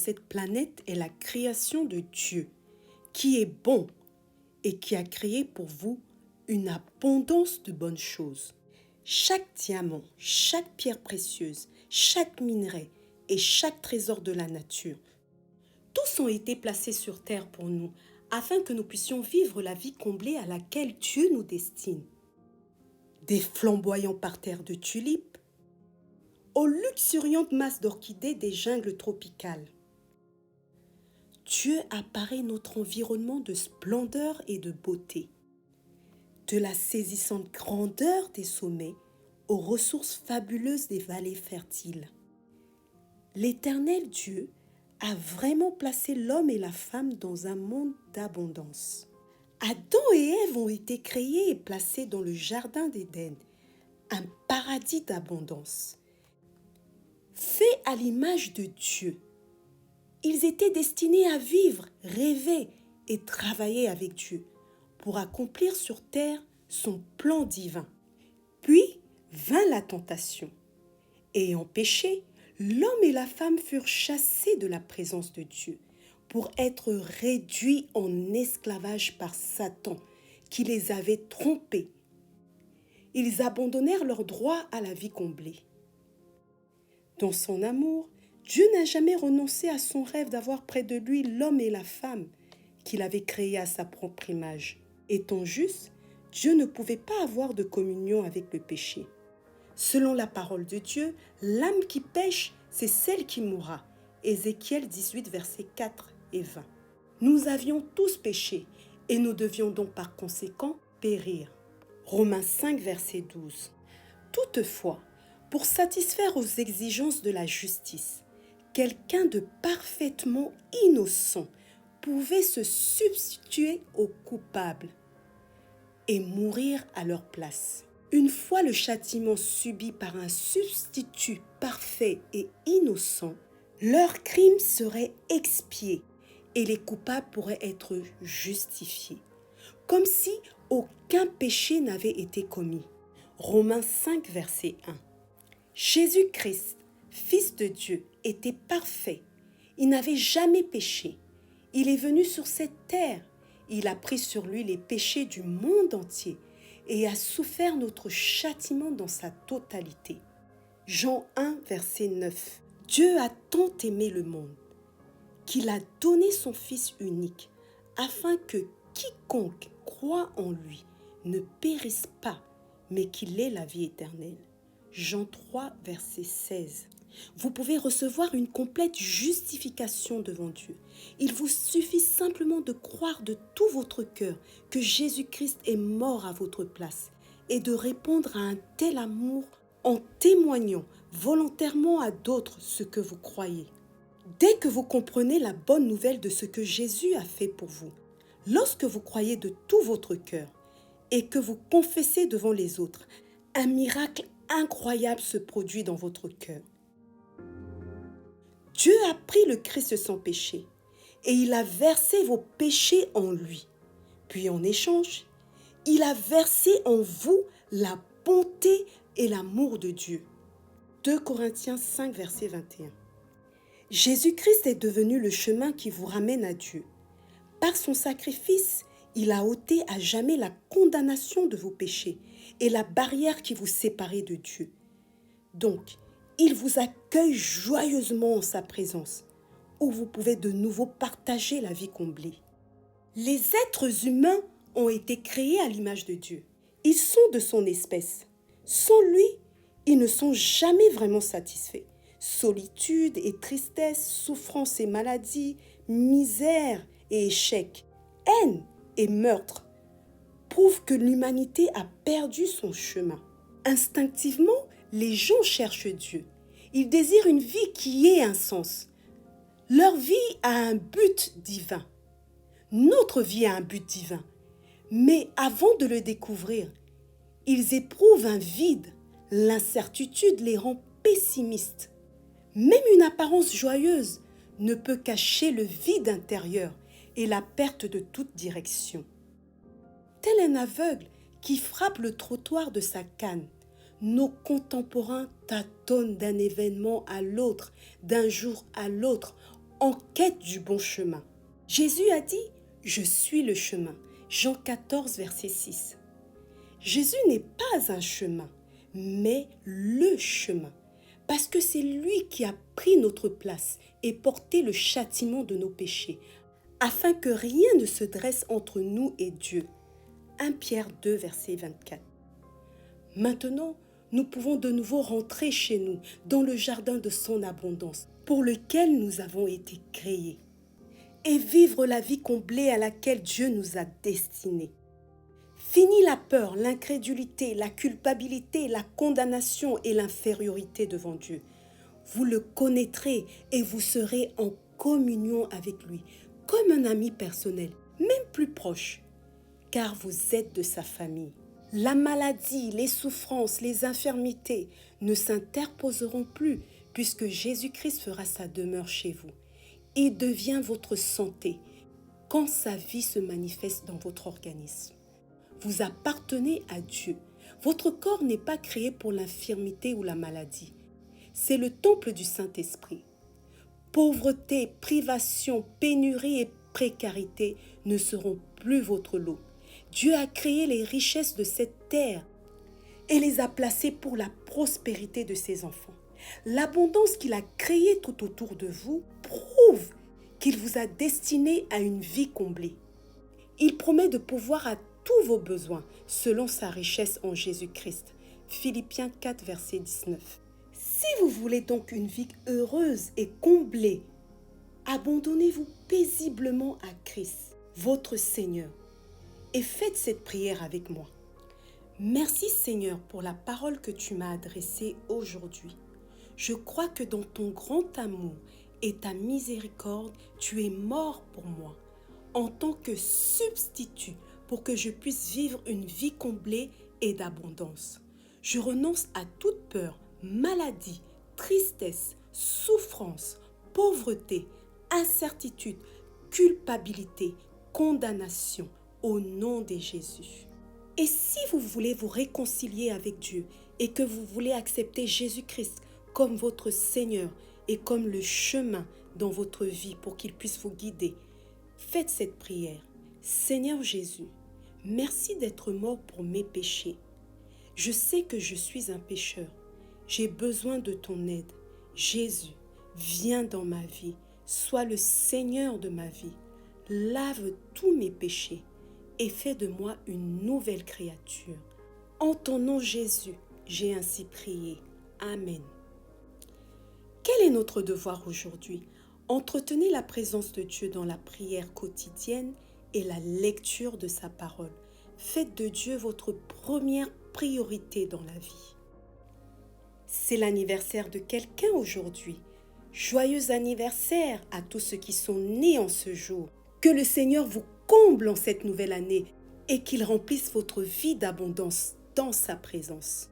cette planète est la création de Dieu, qui est bon et qui a créé pour vous une abondance de bonnes choses. Chaque diamant, chaque pierre précieuse, chaque minerai et chaque trésor de la nature, tous ont été placés sur terre pour nous, afin que nous puissions vivre la vie comblée à laquelle Dieu nous destine. Des flamboyants parterres de tulipes, aux luxuriantes masses d'orchidées des jungles tropicales. Dieu apparaît notre environnement de splendeur et de beauté, de la saisissante grandeur des sommets aux ressources fabuleuses des vallées fertiles. L'Éternel Dieu a vraiment placé l'homme et la femme dans un monde d'abondance. Adam et Ève ont été créés et placés dans le jardin d'Éden, un paradis d'abondance. Faits à l'image de Dieu, ils étaient destinés à vivre, rêver et travailler avec Dieu pour accomplir sur terre son plan divin. Puis vint la tentation. Ayant péché, l'homme et la femme furent chassés de la présence de Dieu pour être réduits en esclavage par Satan qui les avait trompés. Ils abandonnèrent leur droit à la vie comblée. Dans son amour, Dieu n'a jamais renoncé à son rêve d'avoir près de lui l'homme et la femme qu'il avait créés à sa propre image. Étant juste, Dieu ne pouvait pas avoir de communion avec le péché. Selon la parole de Dieu, l'âme qui pêche, c'est celle qui mourra. Ézéchiel 18, versets 4 et 20. Nous avions tous péché et nous devions donc par conséquent périr. Romains 5, verset 12. Toutefois, pour satisfaire aux exigences de la justice, quelqu'un de parfaitement innocent pouvait se substituer aux coupables et mourir à leur place. Une fois le châtiment subi par un substitut parfait et innocent, leur crime serait expié et les coupables pourraient être justifiés, comme si aucun péché n'avait été commis. Romains 5, verset 1. Jésus-Christ, Fils de Dieu, était parfait. Il n'avait jamais péché. Il est venu sur cette terre. Il a pris sur lui les péchés du monde entier et a souffert notre châtiment dans sa totalité. Jean 1, verset 9. Dieu a tant aimé le monde qu'il a donné son Fils unique afin que quiconque croit en lui ne périsse pas, mais qu'il ait la vie éternelle. Jean 3, verset 16. Vous pouvez recevoir une complète justification devant Dieu. Il vous suffit simplement de croire de tout votre cœur que Jésus-Christ est mort à votre place et de répondre à un tel amour en témoignant volontairement à d'autres ce que vous croyez. Dès que vous comprenez la bonne nouvelle de ce que Jésus a fait pour vous, lorsque vous croyez de tout votre cœur et que vous confessez devant les autres, un miracle incroyable se produit dans votre cœur. Dieu a pris le Christ sans péché et il a versé vos péchés en lui. Puis en échange, il a versé en vous la bonté et l'amour de Dieu. 2 Corinthiens 5, verset 21. Jésus-Christ est devenu le chemin qui vous ramène à Dieu. Par son sacrifice, il a ôté à jamais la condamnation de vos péchés et la barrière qui vous séparait de Dieu. Donc, il vous accueille joyeusement en sa présence, où vous pouvez de nouveau partager la vie comblée. Les êtres humains ont été créés à l'image de Dieu. Ils sont de son espèce. Sans lui, ils ne sont jamais vraiment satisfaits. Solitude et tristesse, souffrance et maladie, misère et échec, haine et meurtre prouvent que l'humanité a perdu son chemin. Instinctivement, les gens cherchent Dieu. Ils désirent une vie qui ait un sens. Leur vie a un but divin. Notre vie a un but divin. Mais avant de le découvrir, ils éprouvent un vide. L'incertitude les rend pessimistes. Même une apparence joyeuse ne peut cacher le vide intérieur et la perte de toute direction. Tel un aveugle qui frappe le trottoir de sa canne, nos contemporains tâtonnent d'un événement à l'autre, d'un jour à l'autre, en quête du bon chemin. Jésus a dit « Je suis le chemin ». Jean 14, verset 6. Jésus n'est pas un chemin, mais le chemin. Parce que c'est lui qui a pris notre place et porté le châtiment de nos péchés, afin que rien ne se dresse entre nous et Dieu. 1 Pierre 2, verset 24. Maintenant, nous pouvons de nouveau rentrer chez nous, dans le jardin de son abondance, pour lequel nous avons été créés, et vivre la vie comblée à laquelle Dieu nous a destinés. Fini la peur, l'incrédulité, la culpabilité, la condamnation et l'infériorité devant Dieu. Vous le connaîtrez et vous serez en communion avec lui, comme un ami personnel, même plus proche, car vous êtes de sa famille. La maladie, les souffrances, les infirmités ne s'interposeront plus puisque Jésus-Christ fera sa demeure chez vous. Il devient votre santé quand sa vie se manifeste dans votre organisme. Vous appartenez à Dieu. Votre corps n'est pas créé pour l'infirmité ou la maladie. C'est le temple du Saint-Esprit. Pauvreté, privation, pénurie et précarité ne seront plus votre lot. Dieu a créé les richesses de cette terre et les a placées pour la prospérité de ses enfants. L'abondance qu'il a créée tout autour de vous prouve qu'il vous a destiné à une vie comblée. Il promet de pourvoir à tous vos besoins selon sa richesse en Jésus-Christ. Philippiens 4, verset 19. Si vous voulez donc une vie heureuse et comblée, abandonnez-vous paisiblement à Christ, votre Seigneur, et faites cette prière avec moi. Merci Seigneur pour la parole que tu m'as adressée aujourd'hui. Je crois que dans ton grand amour et ta miséricorde, tu es mort pour moi en tant que substitut pour que je puisse vivre une vie comblée et d'abondance. Je renonce à toute peur, maladie, tristesse, souffrance, pauvreté, incertitude, culpabilité, condamnation au nom de Jésus. Et si vous voulez vous réconcilier avec Dieu et que vous voulez accepter Jésus-Christ comme votre Seigneur et comme le chemin dans votre vie pour qu'il puisse vous guider, faites cette prière. Seigneur Jésus, merci d'être mort pour mes péchés. Je sais que je suis un pécheur. J'ai besoin de ton aide. Jésus, viens dans ma vie. Sois le Seigneur de ma vie. Lave tous mes péchés et fais de moi une nouvelle créature. En ton nom Jésus, j'ai ainsi prié. Amen. Quel est notre devoir aujourd'hui? Entretenez la présence de Dieu dans la prière quotidienne et la lecture de sa parole. Faites de Dieu votre première priorité dans la vie. C'est l'anniversaire de quelqu'un aujourd'hui. Joyeux anniversaire à tous ceux qui sont nés en ce jour. Que le Seigneur vous comble en cette nouvelle année et qu'il remplisse votre vie d'abondance dans sa présence.